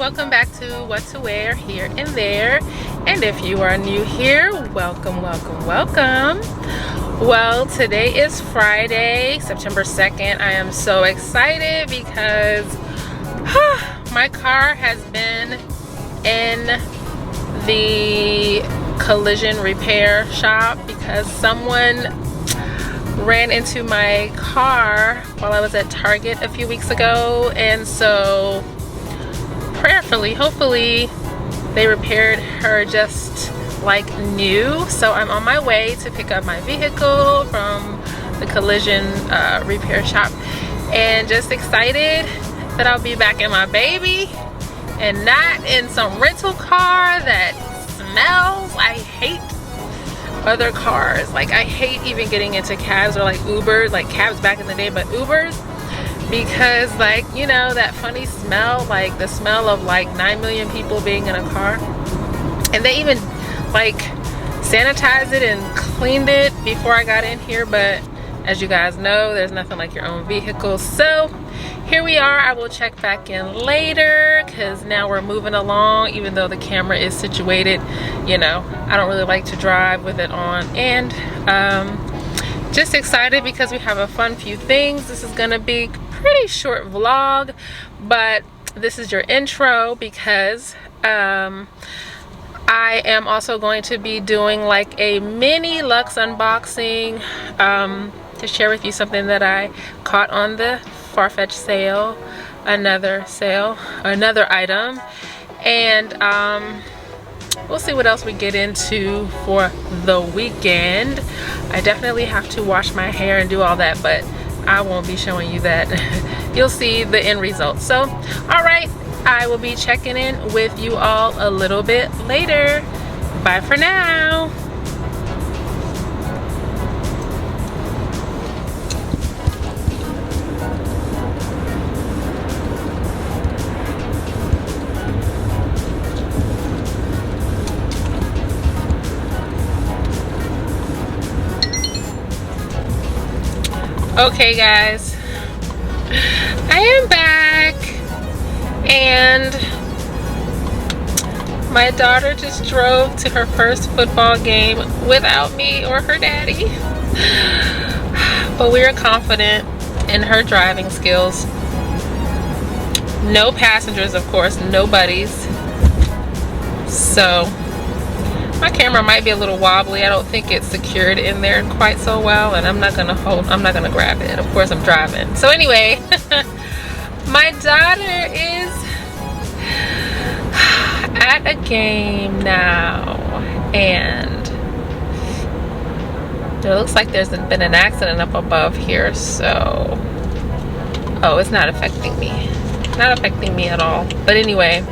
welcome back to What to Wear Here and There. And if you are new here, welcome. Well, today is Friday, September 2nd. I am so excited because my car has been in the collision repair shop because someone ran into my car while I was at Target a few weeks ago, and so prayerfully, hopefully they repaired her just like new. So I'm on my way to pick up my vehicle from the collision repair shop, and just excited that I'll be back in my baby and not in some rental car that smells. I hate other cars. Like, I hate even getting into cabs or like Ubers, like cabs back in the day, but Ubers, because like, you know, that funny smell, like the smell of like 9 million people being in a car, and they even like sanitized it and cleaned it before I got in here. But as you guys know, there's nothing like your own vehicle. So here we are. I will check back in later because now we're moving along, even though the camera is situated. You know, I don't really like to drive with it on. And just excited because we have a fun few things. This is gonna be pretty short vlog, but this is your intro because I am also going to be doing like a mini luxe unboxing to share with you something that I caught on the Farfetch sale, another item, and we'll see what else we get into for the weekend. I definitely have to wash my hair and do all that, but I won't be showing you that. You'll see the end result. So all right, I will be checking in with you all a little bit later. Bye for now. Okay guys, I am back, and my daughter just drove to her first football game without me or her daddy, but we are confident in her driving skills. No passengers, of course, no buddies. So my camera might be a little wobbly. I don't think it's secured in there quite so well, and I'm not gonna grab it. Of course I'm driving. So anyway, my daughter is at a game now, and it looks like there's been an accident up above here, so oh, it's not affecting me. Not affecting me at all. But anyway,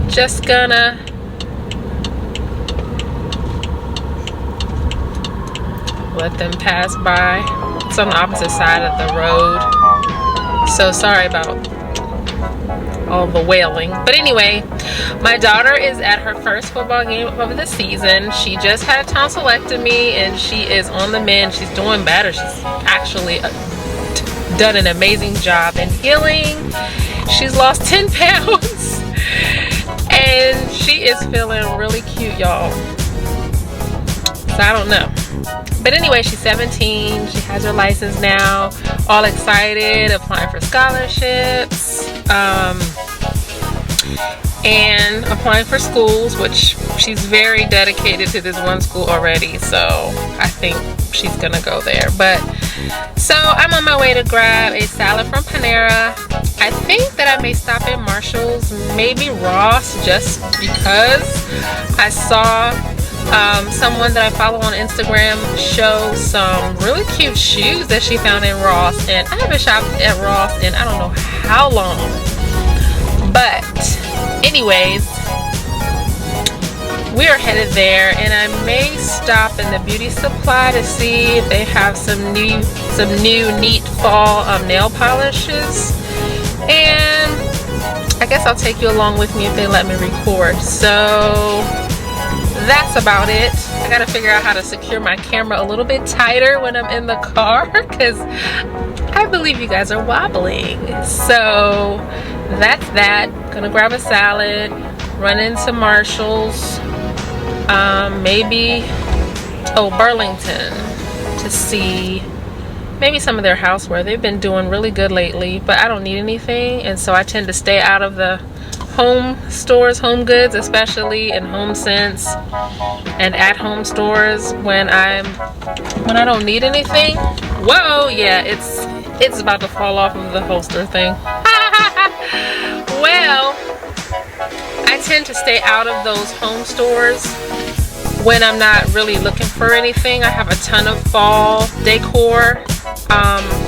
just gonna let them pass by. It's on the opposite side of the road, so sorry about all the wailing. But anyway, my daughter is at her first football game of the season. She just had a tonsillectomy and she is on the mend. She's doing better. She's actually done an amazing job in healing. She's lost 10 pounds. And she is feeling really cute, y'all. So I don't know. But anyway, she's 17. She has her license now. All excited, applying for scholarships, and applying for schools, which she's very dedicated to this one school already. So I think she's gonna go there. But so I'm on my way to grab a salad from Panera. I think that I may stop at Marshall's, maybe Ross, just because I saw someone that I follow on Instagram show some really cute shoes that she found in Ross, and I haven't shopped at Ross in I don't know how long. But anyways, we are headed there, and I may stop in the beauty supply to see if they have some new neat fall nail polishes, and I guess I'll take you along with me if they let me record. So that's about it. I gotta figure out how to secure my camera a little bit tighter when I'm in the car, because I believe you guys are wobbling. So that's that. Gonna grab a salad, run into Marshall's, maybe Burlington, to see maybe some of their houseware. They've been doing really good lately, but I don't need anything, and so I tend to stay out of the home stores, home goods, especially in Home Sense and at home stores when I don't need anything. Whoa, yeah, it's about to fall off of the holster thing. Well, I tend to stay out of those home stores when I'm not really looking for anything. I have a ton of fall decor.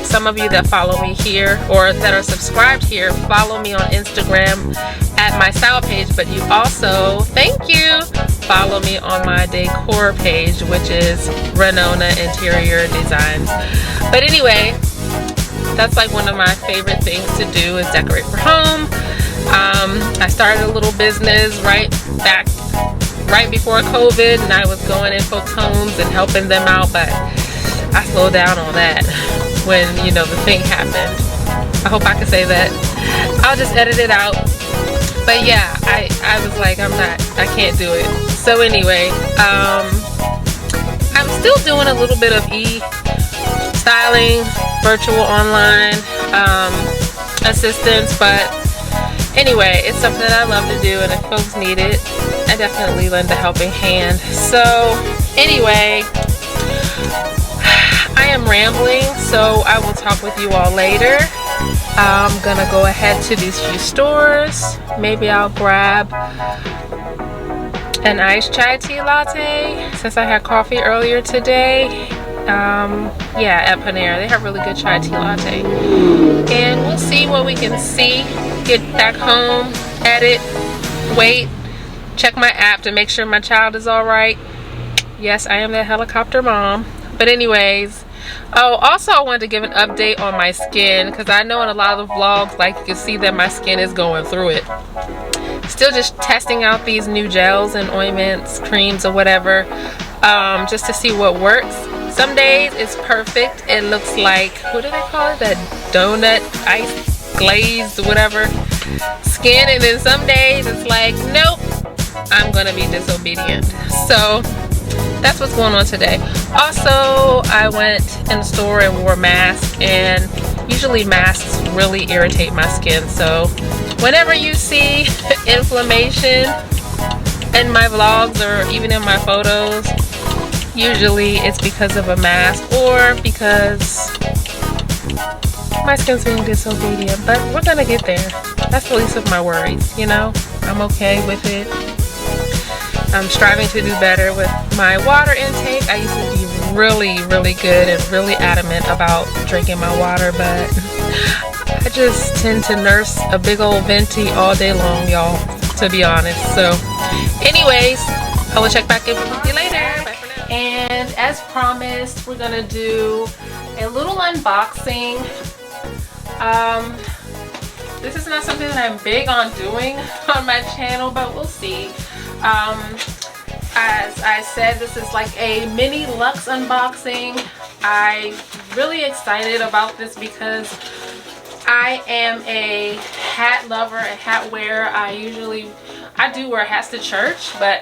Some of you that follow me here or that are subscribed here follow me on Instagram at my style page, but you also, thank you, follow me on my decor page, which is Renona Interior Designs. But anyway, that's like one of my favorite things to do, is decorate for home. I started a little business right before COVID, and I was going in folks' homes and helping them out, but I slowed down on that when, you know, the thing happened. I hope I can say that. I'll just edit it out. But yeah, I was like, I can't do it. So anyway, I'm still doing a little bit of styling, virtual online assistance, but anyway, it's something that I love to do, and if folks need it, I definitely lend a helping hand. So anyway, I am rambling, so I will talk with you all later. I'm gonna go ahead to these few stores. Maybe I'll grab an iced chai tea latte since I had coffee earlier today. Yeah, at Panera they have really good chai tea latte, and we'll see what we can see. Get back home, edit, wait, check my app to make sure my child is all right. Yes, I am that helicopter mom. But anyways, oh, also I wanted to give an update on my skin, because I know in a lot of the vlogs, like, you can see that my skin is going through it. Still just testing out these new gels and ointments, creams, or whatever, just to see what works. Some days it's perfect. It looks like, what do they call it? That donut, ice glazed, whatever skin. And then some days it's like, nope, I'm gonna be disobedient. So that's what's going on today. Also, I went in the store and wore a mask, and usually masks really irritate my skin. So whenever you see inflammation in my vlogs or even in my photos, usually it's because of a mask or because my skin's being disobedient. But we're gonna get there. That's the least of my worries, you know. I'm okay with it. I'm striving to do better with my water intake. I used to be really, really good and really adamant about drinking my water, but I just tend to nurse a big old venti all day long, y'all, to be honest. So anyways, I will check back in with you later. Bye for now. And as promised, we're gonna do a little unboxing. This is not something that I'm big on doing on my channel, but we'll see. As I said, this is like a mini luxe unboxing. I'm really excited about this because I am a hat lover, a hat wearer. I do wear hats to church, but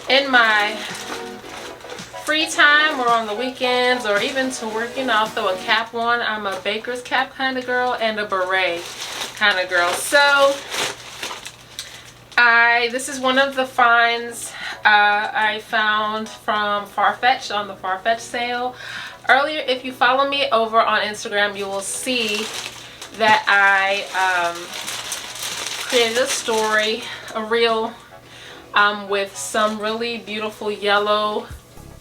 in my free time or on the weekends or even to work, you know, I'll throw a cap on. I'm a baker's cap kind of girl and a beret kind of girl. So this is one of the finds I found from Farfetch on the Farfetch sale earlier. If you follow me over on Instagram, you will see that I created a story, a reel, with some really beautiful yellow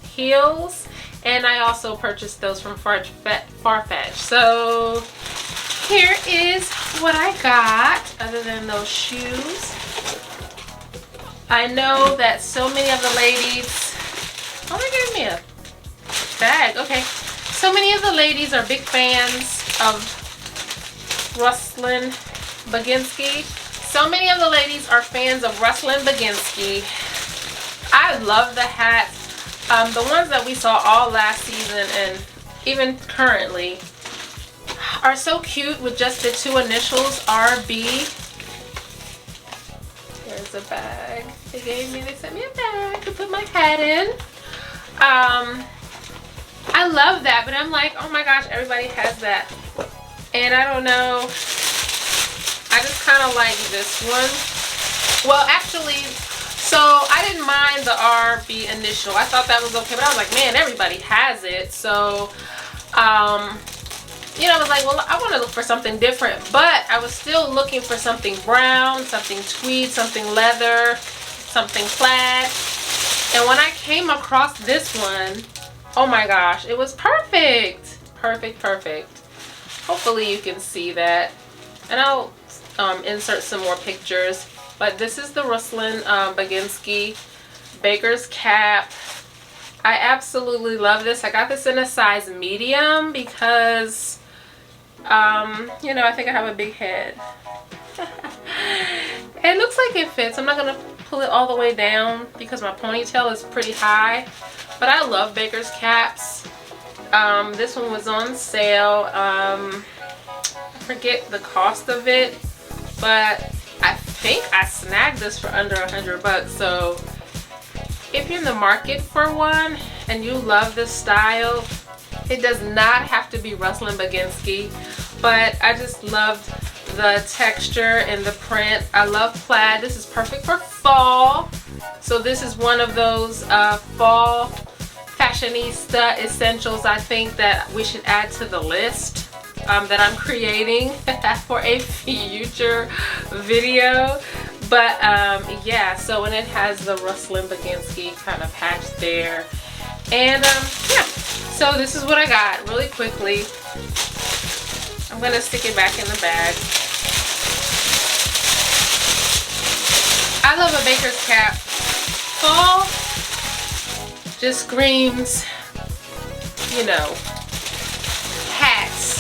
heels, and I also purchased those from Farfetch. So here is what I got other than those shoes. I know that so many of the ladies, oh, they gave me a bag, okay. So many of the ladies are big fans of Ruslan Baginskiy. So many of the ladies are fans of Ruslan Baginskiy. I love the hats. The ones that we saw all last season and even currently are so cute with just the 2 initials, RB. There's a bag they sent me a bag to put my hat in. I love that, but I'm like, oh my gosh, everybody has that. And I don't know, I just kind of like this one. Well, actually, so I didn't mind the RB initial. I thought that was okay, but I was like, man, everybody has it. So, you know, I was like, well, I want to look for something different, but I was still looking for something brown, something tweed, something leather, something plaid. And when I came across this one, oh my gosh, it was perfect. Perfect, perfect. Hopefully you can see that. And I'll insert some more pictures. But this is the Ruslan Baginskiy baker's cap. I absolutely love this. I got this in a size medium because, you know, I think I have a big head. It looks like it fits. I'm not going to pull it all the way down because my ponytail is pretty high. But I love baker's caps. This one was on sale. I forget the cost of it, but I think I snagged this for under $100. So if you're in the market for one and you love this style, it does not have to be Ruslan Baginskiy, but I just loved the texture and the print. I love plaid. This is perfect for fall. So this is one of those fall fashionista essentials I think that we should add to the list that I'm creating for a future video. But yeah, so and it has the Ruslan Baginskiy kind of patch there. And yeah, so this is what I got really quickly. I'm going to stick it back in the bag. I love a baker's cap. Fall just screams, you know, hats.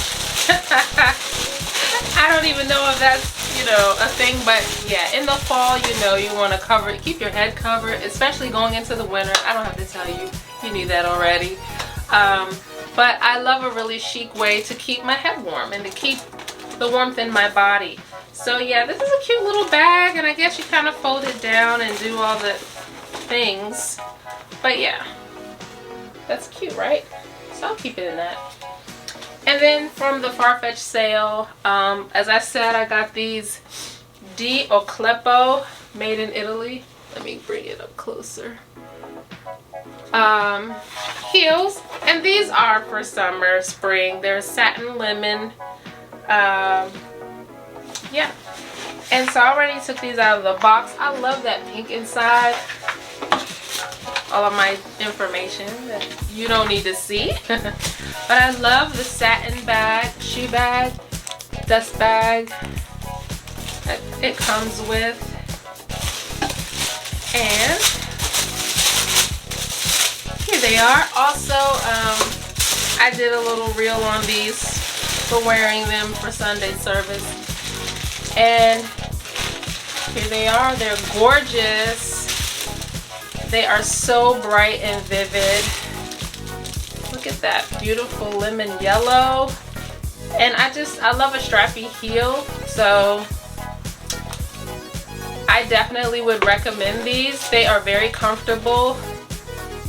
I don't even know if that's, you know, a thing, but yeah, in the fall, you know, you want to cover it, keep your head covered, especially going into the winter. I don't have to tell you, you knew that already. But I love a really chic way to keep my head warm and to keep the warmth in my body. So yeah, this is a cute little bag, and I guess you kind of fold it down and do all the things. But yeah, that's cute, right? So I'll keep it in that. And then from the Farfetch sale, as I said, I got these D'Oclepo made in Italy. Let me bring it up closer. Heels, and these are for summer, spring. They're satin lemon. Yeah, and so I already took these out of the box. I love that pink inside. All of my information that you don't need to see. But I love the satin bag, shoe bag, dust bag that it comes with. And here they are. Also, I did a little reel on these for wearing them for Sunday service. And here they are. They're gorgeous. They are so bright and vivid. Look at that beautiful lemon yellow. And I love a strappy heel. So I definitely would recommend these. They are very comfortable.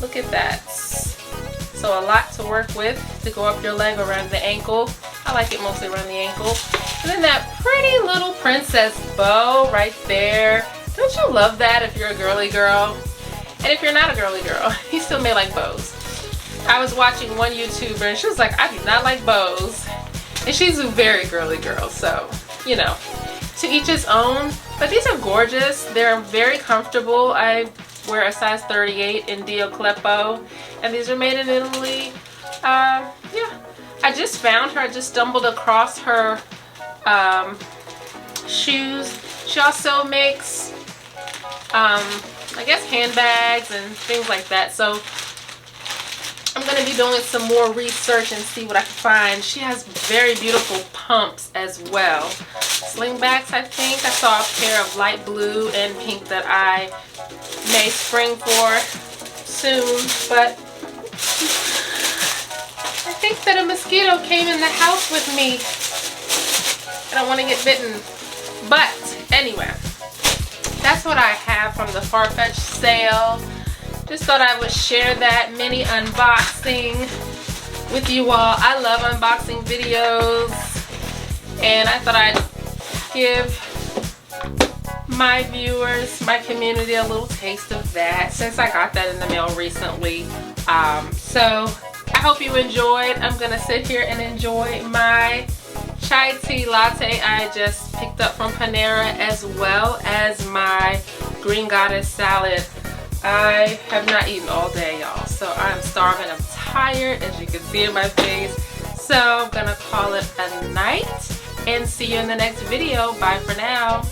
Look at that. So a lot to work with to go up your leg around the ankle. I like it mostly around the ankle. And then that pretty little princess bow right there. Don't you love that if you're a girly girl? And if you're not a girly girl, you still may like bows. I was watching one YouTuber and she was like, I do not like bows. And she's a very girly girl, so, you know, to each his own. But these are gorgeous. They're very comfortable. I wear a size 38 in D'Oclepo, and these are made in Italy. Yeah, I just found her. I just stumbled across her shoes. She also makes, I guess, handbags and things like that. So I'm going to be doing some more research and see what I can find. She has very beautiful pumps as well. Slingbacks, I think. I saw a pair of light blue and pink that I may spring for. soon, but I think that a mosquito came in the house with me. I don't want to get bitten. But anyway, that's what I have from the Farfetch sale. Just thought I would share that mini unboxing with you all. I love unboxing videos, and I thought I'd give my viewers, my community, a little taste of that since I got that in the mail recently. So I hope you enjoyed. I'm gonna sit here and enjoy my chai tea latte I just picked up from Panera, as well as my green goddess salad. I have not eaten all day, y'all, so I'm starving. I'm tired, as you can see in my face. So I'm gonna call it a night and see you in the next video. Bye for now.